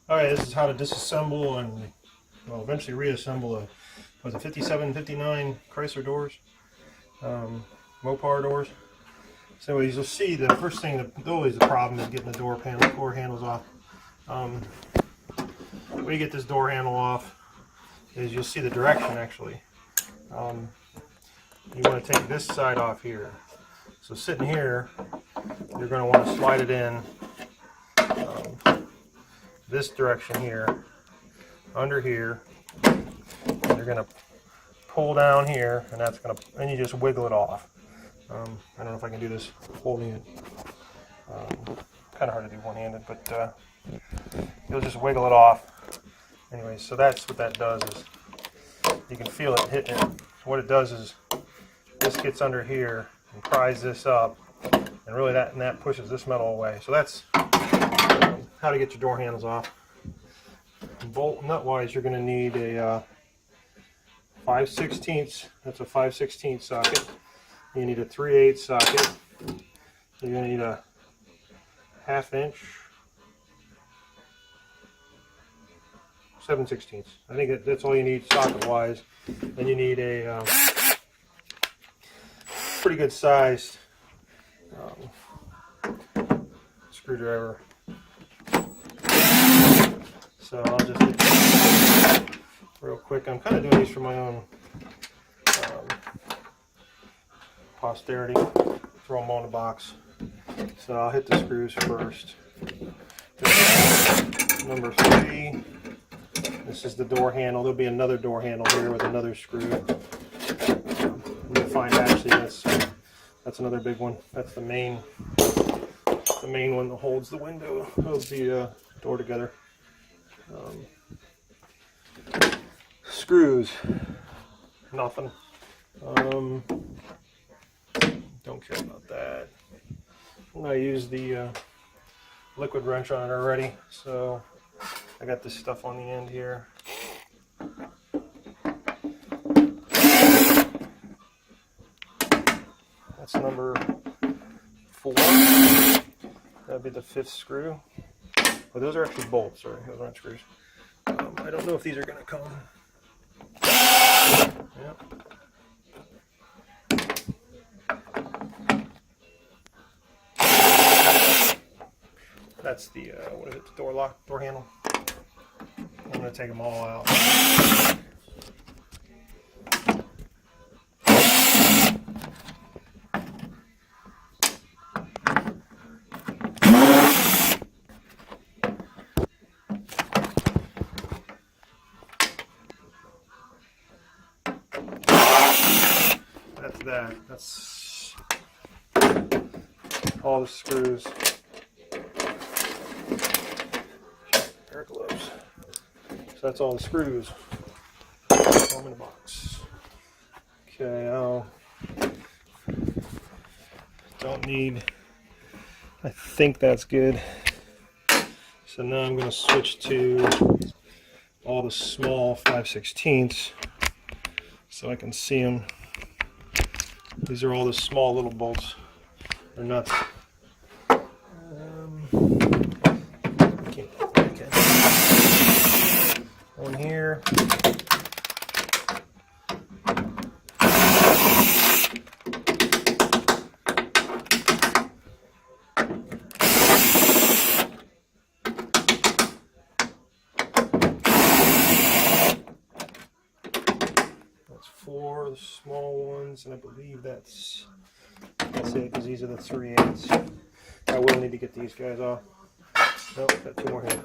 Alright, this is how to disassemble and, well, eventually reassemble a, was it 57, 59 Chrysler doors, Mopar doors. So anyways, you'll see the first thing, always the problem is getting the door handles off. When you get this door handle off, is you'll see the direction actually. You want to take this side off here. So sitting here, you're going to want to slide it in this direction here, under here, and you're going to pull down here, and that's going to, and you just wiggle it off. I don't know if I can do this holding it. Kind of hard to do one-handed, but you'll just wiggle it off. Anyway, so that's what that does is you can feel it hitting it. What it does is this gets under here and pries this up, and really that pushes this metal away. So that's how to get your door handles off. Bolt nut wise, you're going to need a 5/16. That's a 5/16 socket. You need a 3/8 socket. You're going to need a 1/2 inch, 7/16. I think that's all you need socket wise. Then you need a pretty good sized screwdriver. So I'll just hit this real quick. I'm kind of doing these for my own posterity. Throw them on the box. So I'll hit the screws first. Number 3. This is the door handle. There'll be another door handle here with another screw. You'll find actually that's another big one. That's the main one that holds the window, holds the door together. Screws, nothing. Don't care about that. I used the liquid wrench on it already, so I got this stuff on the end here. That's number 4. That'd be the 5th screw. Oh, those are actually bolts, sorry, those aren't screws. I don't know if these are going to come. Yep. That's the, what is it, the door handle. I'm going to take them all out. That's all the screws. Pair of gloves. So that's all the screws. Throw them in the box. Okay, don't need, I think that's good. So now I'm going to switch to all the small 5/16 so I can see them. These are all the small little bolts. They're nuts. One here. That's 4 of the small ones, and I believe that's it, because these are the 3/8. I will need to get these guys off. Nope, got 2 more here.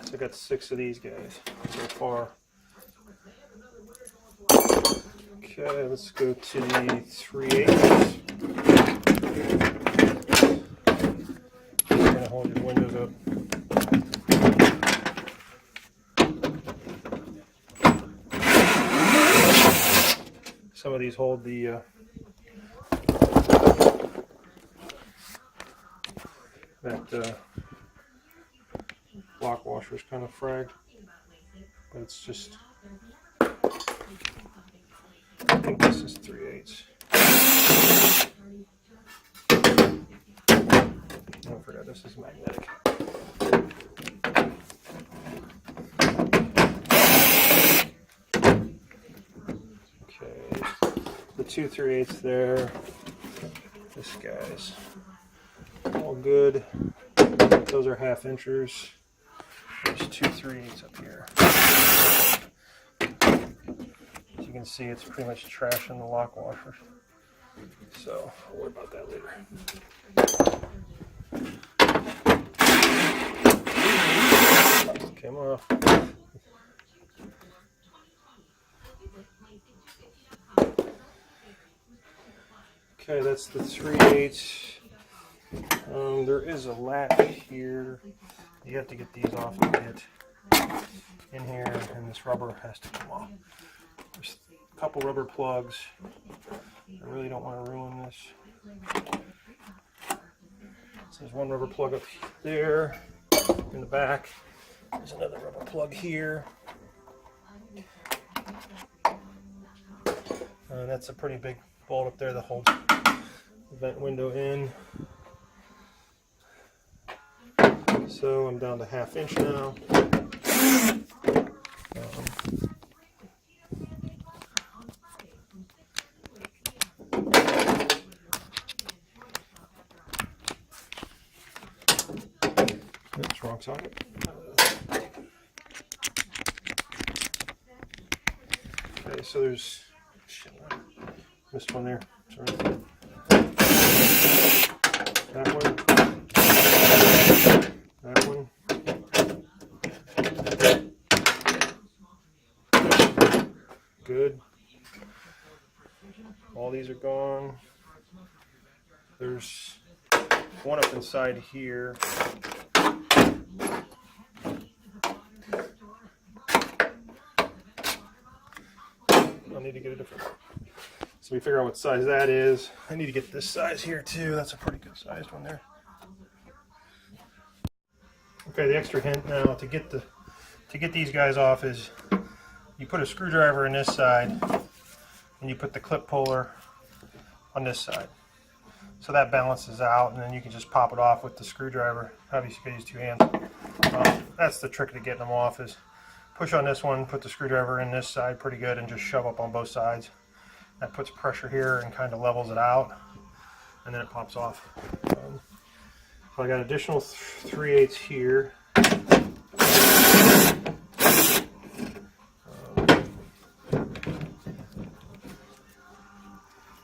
So I got 6 of these guys so far. Okay, let's go to the 3/8. Hold your windows up. Some of these hold the lock washer is kind of fragged, but it's just, I think this is 3/8. Oh, I forgot this is magnetic. Okay, the 2 3/8 there. This guy's all good. Those are 1/2 inchers. There's 2 3/8 up here. As you can see, it's pretty much trash in the lock washer. So I'll worry about that later. Came off. Okay, that's the 3/8. There is a latch here. You have to get these off to get in here, and this rubber has to come off. There's a couple rubber plugs. I really don't want to ruin this. So there's one rubber plug up there in the back. There's another rubber plug here. That's a pretty big bolt up there that holds the vent window in. So I'm down to 1/2 inch now. Oops, wrong socket. Okay, so there's, shit, missed one there. Sorry. That one. That one. Good. All these are gone. There's one up inside here. I'll need to get a different one. So we figure out what size that is. I need to get this size here too. That's a pretty good sized one there. Okay, the extra hint now to get these guys off is you put a screwdriver in this side and you put the clip puller on this side. So that balances out, and then you can just pop it off with the screwdriver. Obviously you can use 2 hands. That's the trick to getting them off, is push on this one, put the screwdriver in this side pretty good, and just shove up on both sides. That puts pressure here and kind of levels it out, and then it pops off. So I got additional 3/8 here.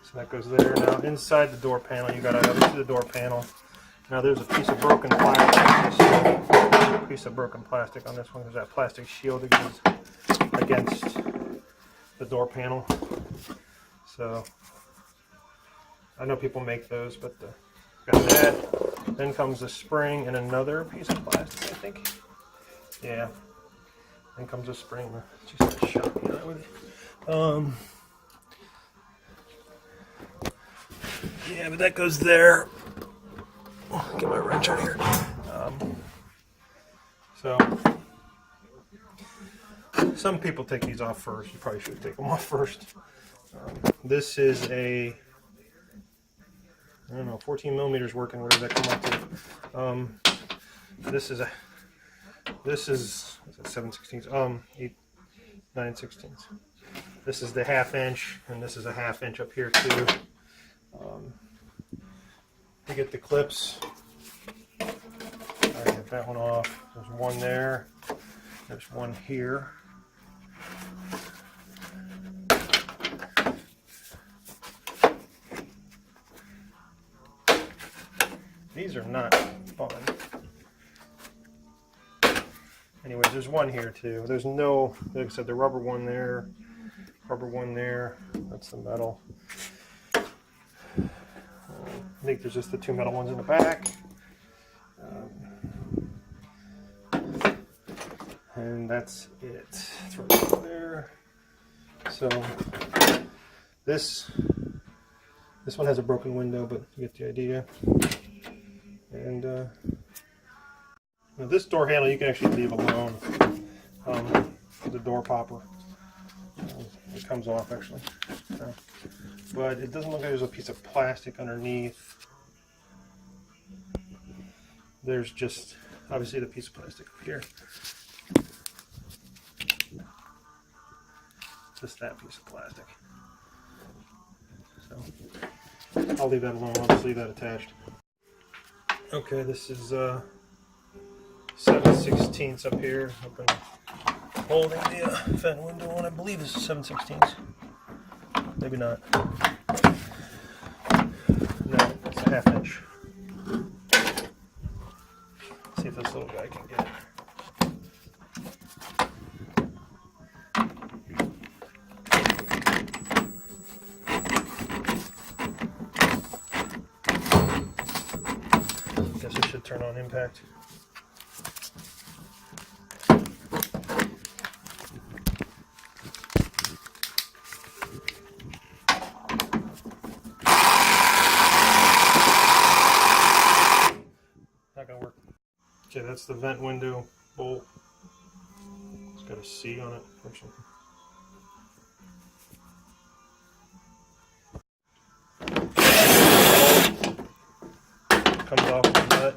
So that goes there. Now inside the door panel, you got to obviously the door panel. Now there's a piece of broken plastic. There's a piece of broken plastic on this one. There's that plastic shield that goes against the door panel. So I know people make those, but got that. Then comes a spring and another piece of plastic, I think. Yeah. Then comes a spring. Just a shot with it. Yeah, but that goes there. Get my wrench out here. So some people take these off first. You probably should take them off first. This is a, I don't know, 14 millimeters working. What does that come up to? This is 7/16. 9/16. This is the 1/2 inch, and this is a 1/2 inch up here too. To get the clips, I get that one off. There's one there. There's one here. These are not fun. Anyways, there's one here too. There's no, like I said, the rubber one there, rubber one there. That's the metal. I think there's just the 2 metal ones in the back. And that's it. It's right over there. So this one has a broken window, but you get the idea. And now this door handle you can actually leave alone. The door popper. It comes off actually. but it doesn't look like there's a piece of plastic underneath. There's just obviously the piece of plastic up here. Just that piece of plastic. So I'll leave that alone. I'll just leave that attached. Okay, this is 7/16 up here. I've been holding the vent window on. I believe this is 7/16. Maybe not. No, it's a 1/2 inch. See if this little guy can get it. Guess it should turn on impact. Not gonna work. Okay, that's the vent window bolt. It's got a C on it or something. Comes off the nut.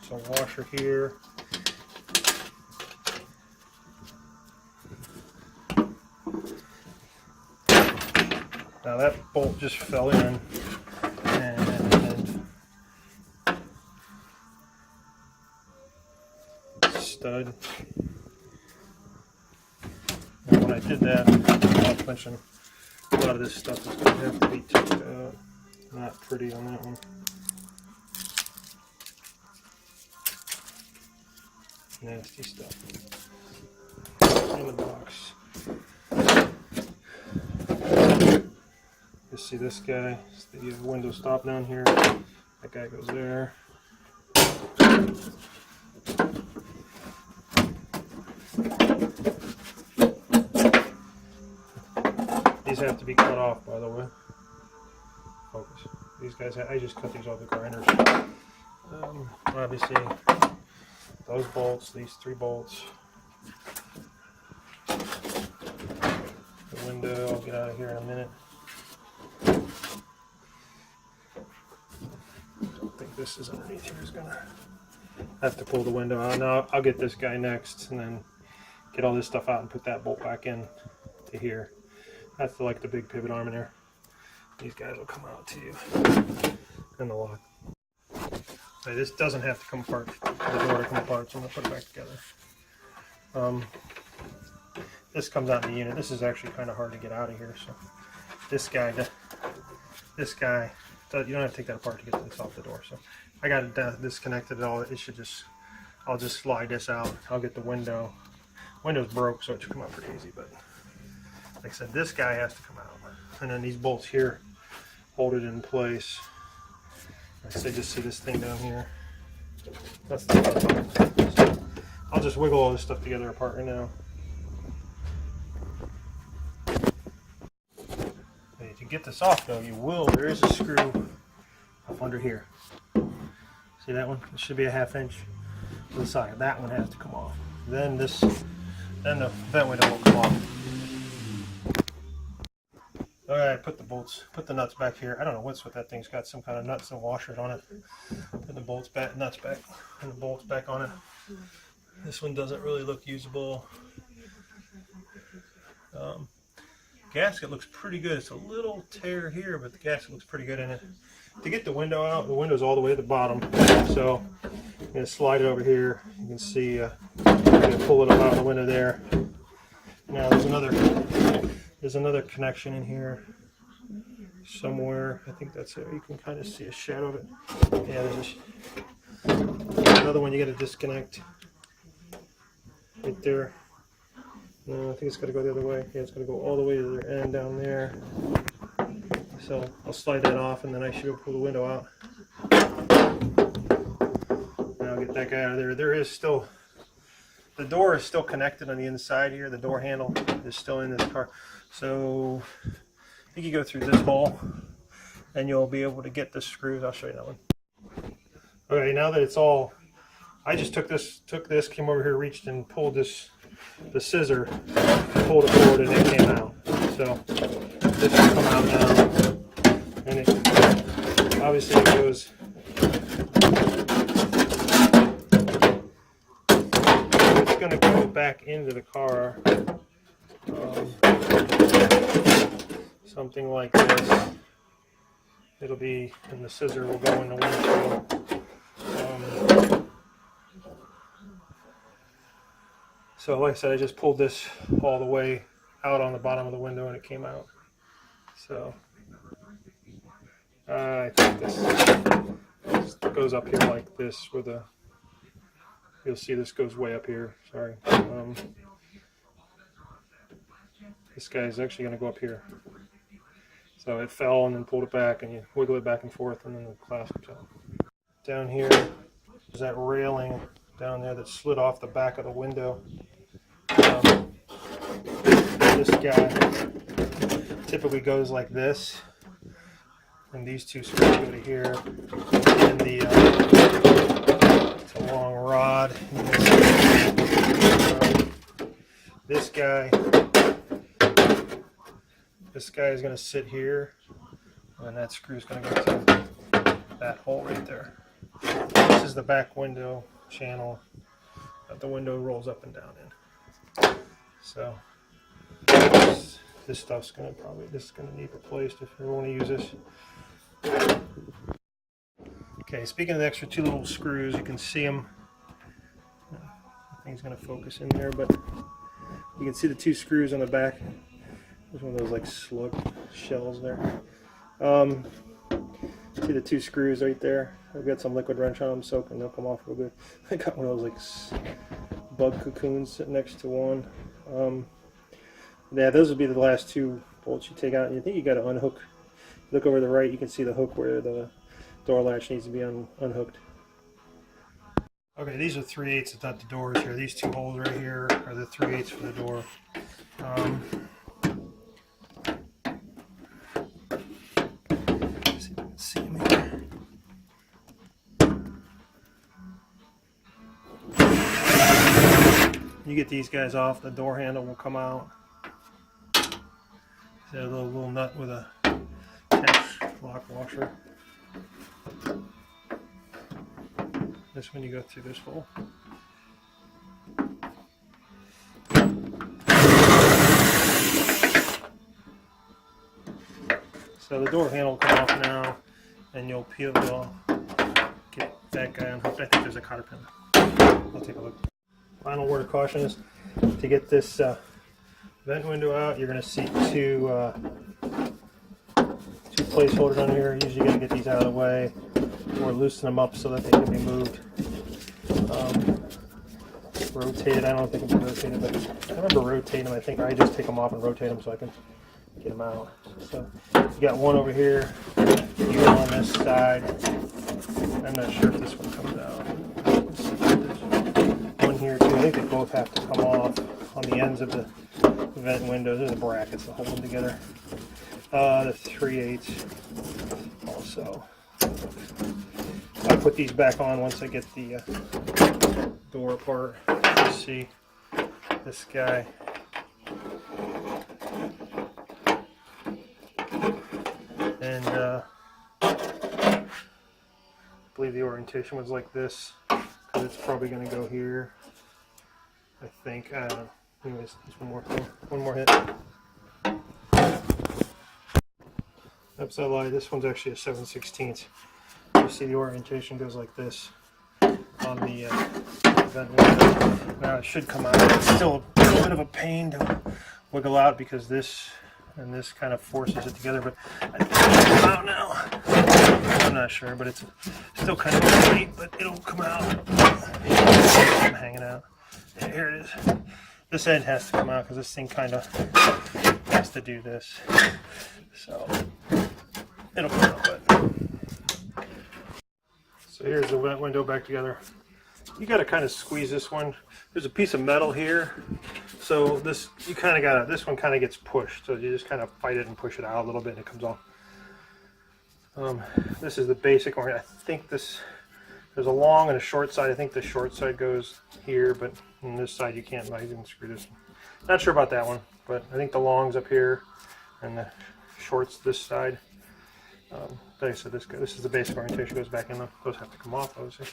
So washer here. Now that bolt just fell in, and stud. And when I did that, I'll mention a lot of this stuff is going to have to be took out. Not pretty on that one. Nasty stuff. In the box. You see this guy, it's the window stop down here. That guy goes there. These have to be cut off, by the way. Focus. These guys, I just cut these off the grinders. Obviously, those bolts, these 3 bolts. The window, I'll get out of here in a minute. Don't think this is underneath here is gonna have to pull the window out. Now I'll get this guy next and then get all this stuff out and put that bolt back in to here. That's like the big pivot arm in there. These guys will come out to you and the lock. Okay, this doesn't have to come apart. The door to come apart, so I'm gonna put it back together. This comes out in the unit. This is actually kind of hard to get out of here. So this guy, you don't have to take that apart to get this off the door. So I got it disconnected at all. It should just, I'll just slide this out. I'll get the window. Window's broke, so it should come out pretty easy. But like I said, this guy has to come out, and then these bolts here hold it in place. Like I said, just see this thing down here. That's the bottom. So I'll just wiggle all this stuff together apart right now. And to get this off, though, you will. There is a screw up under here. See that one? It should be a 1/2 inch to the side. That one has to come off. Then the vent window will come off. Alright, put the nuts back here. I don't know what's with that thing's got some kind of nuts and washers on it. Put the bolts back, nuts back, and the bolts back on it. This one doesn't really look usable. Gasket looks pretty good. It's a little tear here, but the gasket looks pretty good in it. To get the window out, the window's all the way at the bottom. So I'm going to slide it over here. You can see, I'm going to pull it up out of the window there. Now there's another connection in here somewhere. I think that's it. You can kind of see a shadow of it. Yeah, there's another one you got to disconnect right there. No, I think it's got to go the other way. Yeah, it's going to go all the way to the end down there. So I'll slide that off, and then I should be able to pull the window out. And I'll get that guy out of there. There is still, the door is still connected on the inside here. The door handle is still in this car. So I think you go through this hole, and you'll be able to get the screws. I'll show you that one. Okay, now that it's all, I just took this, came over here, reached and pulled the scissor, pulled it forward, and it came out. So this will come out now, and it obviously it goes. It's going to go back into the car, something like this. It'll be, and the scissor will go in the windshield. So like I said, I just pulled this all the way out on the bottom of the window and it came out. So I think this goes up here like this with a, you'll see this goes way up here, sorry. This guy is actually going to go up here. So it fell and then pulled it back, and you wiggle it back and forth, and then the clasp comes out. Down here is that railing down there that slid off the back of the window. This guy typically goes like this, and these two screws go to here, and it's a long rod. This guy is going to sit here, and that screw is going to go to that hole right there. This is the back window channel that the window rolls up and down in. So this stuff's going to need replaced if you want to use this. Okay, speaking of the extra two little screws, you can see them. I think it's going to focus in there, but you can see the two screws on the back. There's one of those like slug shells there. See the two screws right there? I've got some liquid wrench on them, soaking, they'll come off real good. I got one of those like bug cocoons sitting next to one. Yeah, those would be the last two bolts you take out. And you think you got to unhook. Look over to the right, you can see the hook where the door latch needs to be unhooked. Okay, these are 3/8 without the doors here. These two holes right here are the 3/8 for the door. See if I can see them here. You get these guys off, the door handle will come out. See a little nut with a catch lock washer. This one you go through this hole. So the door handle will come off now, and you'll get that guy unhooked. I think there's a cotter pin. I'll take a look. Final word of caution is to get this vent window out, you're going to see two placeholders on here. Usually you got to get these out of the way or loosen them up so that they can be moved. Rotated, I don't think it's rotated, but I remember rotating them. I think I just take them off and rotate them so I can get them out. So you got one over here, you go on this side. I'm not sure if this one comes out. One here too. I think they both have to come off on the ends of the vent windows. There's the brackets that hold them together. The 3/8 also. I'll put these back on once I get the door apart. You see this guy. And I believe the orientation was like this, because it's probably going to go here. I think. I don't know. Anyways, just one more hit. Oops, I lied. This one's actually a 7/16. You see the orientation goes like this on the vent window. Now it should come out. It's still a little bit of a pain to wiggle out because this and this kind of forces it together, but I think it'll come out now. I'm not sure, but it's still kind of tight, but it'll come out. I'm hanging out. Here it is. This end has to come out because this thing kind of has to do this. So it'll come out, but. So here's the vent window back together. You got to kind of squeeze this one. There's a piece of metal here, so this one kind of gets pushed. So you just kind of fight it and push it out a little bit, and it comes off. This is the basic one. I think there's a long and a short side. I think the short side goes here, but on this side you can't. I didn't screw this Not sure about that one, but I think the long's up here and the short's this side. Like I said, this is the basic orientation. Goes back in. Those have to come off, obviously.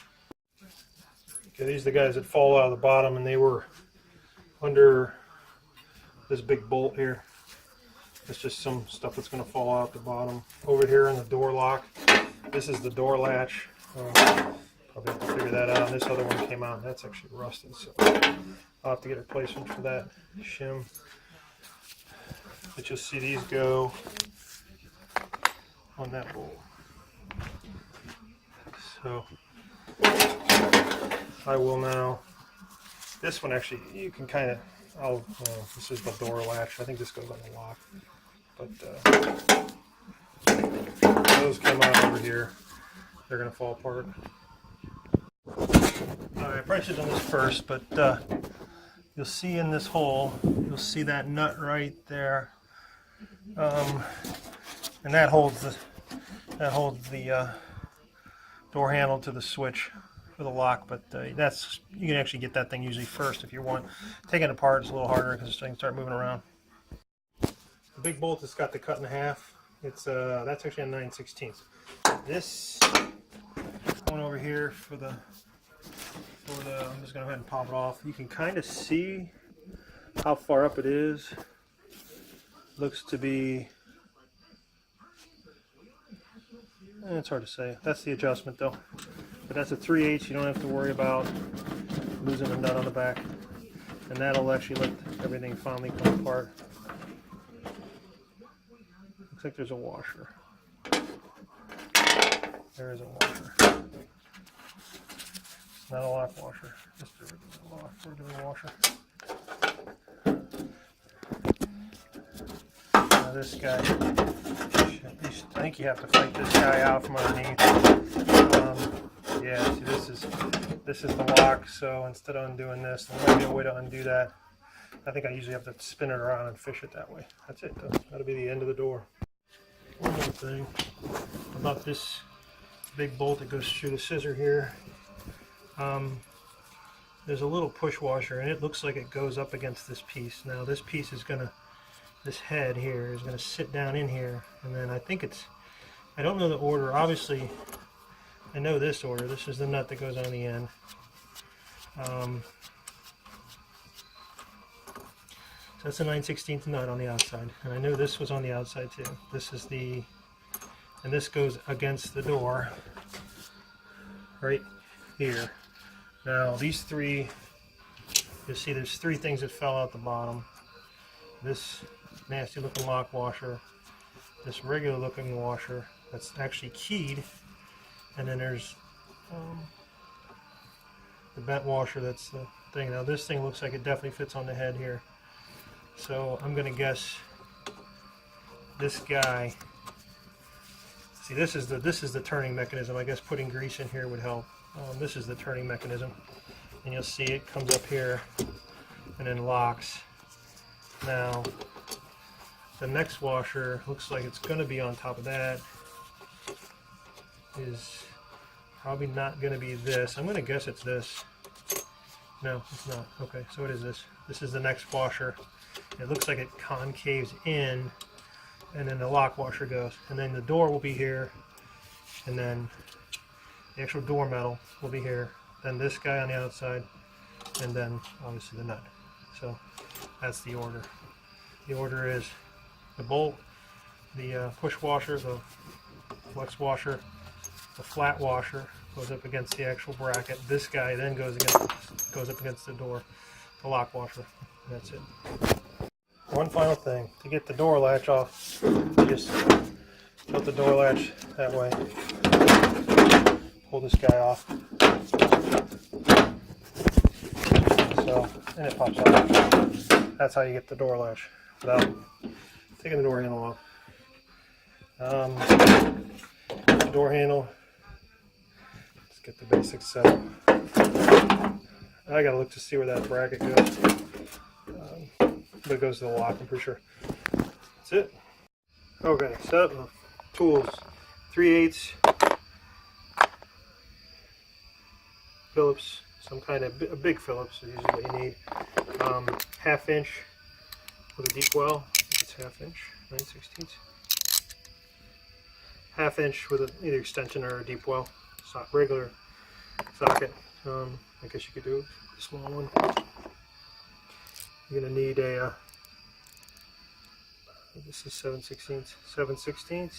Okay, these are the guys that fall out of the bottom, and they were under this big bolt here. It's just some stuff that's going to fall out the bottom. Over here in the door lock, this is the door latch. Probably have to figure that out. This other one came out. That's actually rusted, so I'll have to get a replacement for that shim. But you'll see these go on that bolt. So I will now. This one actually, you can kind of. This is the door latch. I think this goes on the lock. But those come out over here. They're going to fall apart. Alright, I probably should have done this first, but you'll see in this hole, you'll see that nut right there. And that holds the door handle to the switch for the lock, but you can actually get that thing usually first if you want. Taking it apart is a little harder because this thing can start moving around. The big bolt has got the cut in half. It's that's actually a 9/16. This one over here for the I'm just gonna go ahead and pop it off. You can kind of see how far up it is. Looks to be. It's hard to say. That's the adjustment though. But that's a 3/8. You don't have to worry about losing a nut on the back. And that'll actually let everything finally come apart. Looks like there's a washer. There is a washer. It's not a lock washer. Just a regular washer. Now this guy, I think you have to fight this guy out from underneath. Yeah, see this is the lock, so instead of undoing this, there might be a way to undo that. I think I usually have to spin it around and fish it that way. That's it though. That'll be the end of the door. One more thing about this big bolt that goes through the scissor here. There's a little push washer and it looks like it goes up against this piece. Now this piece is this head here is gonna sit down in here, and then I think I don't know the order. Obviously, I know this order. This is the nut that goes on the end. So that's a 9/16 nut on the outside, and I know this was on the outside too. This is and this goes against the door right here. Now these three, you'll see there's three things that fell out the bottom. This nasty looking lock washer, this regular looking washer that's actually keyed, and then there's the bent washer that's the thing. Now this thing looks like it definitely fits on the head here. So I'm gonna guess this guy. See, this is the turning mechanism. I guess putting grease in here would help. This is the turning mechanism, and you'll see it comes up here and then locks. Now the next washer looks like it's going to be on top of that. Is probably not going to be this. I'm going to guess it's this. No, it's not. Okay, so what is this? This is the next washer. It looks like it concaves in, and then the lock washer goes, and then the door will be here, and then the actual door metal will be here, then this guy on the outside, and then obviously the nut. So that's the order. The order is the bolt, the push washer, the flex washer, the flat washer goes up against the actual bracket. This guy then goes up against the door, the lock washer. And that's it. One final thing, to get the door latch off, you just tilt the door latch that way. Pull this guy off. So, and it pops off. That's how you get the door latch without taking the door handle off. The door handle. Let's get the basics set up. I gotta look to see where that bracket goes. But it goes to the lock, I'm pretty sure. That's it. Okay, set up the tools. 3/8 Phillips, some kind of a big Phillips is usually what you need. 1/2 inch with a deep well. I think it's 1/2 inch, 9/16. 1/2 inch with either extension or a deep well. It's not regular socket. I guess you could do a small one. You're going to need a, this is 7/16. 7/16.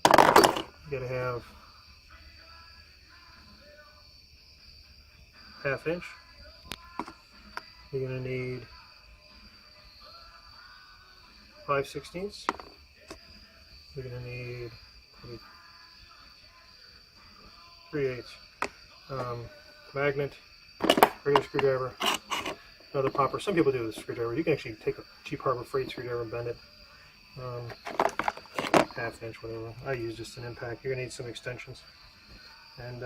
You got to have 1/2 inch. You're going to need 5/16. You're going to need 3/8. Magnet, regular screwdriver, another popper. Some people do with a screwdriver. You can actually take a cheap Harbor Freight screwdriver and bend it. 1/2 inch, whatever. I use just an impact. You're going to need some extensions. And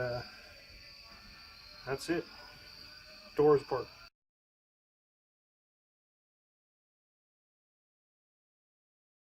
that's it. Doors part.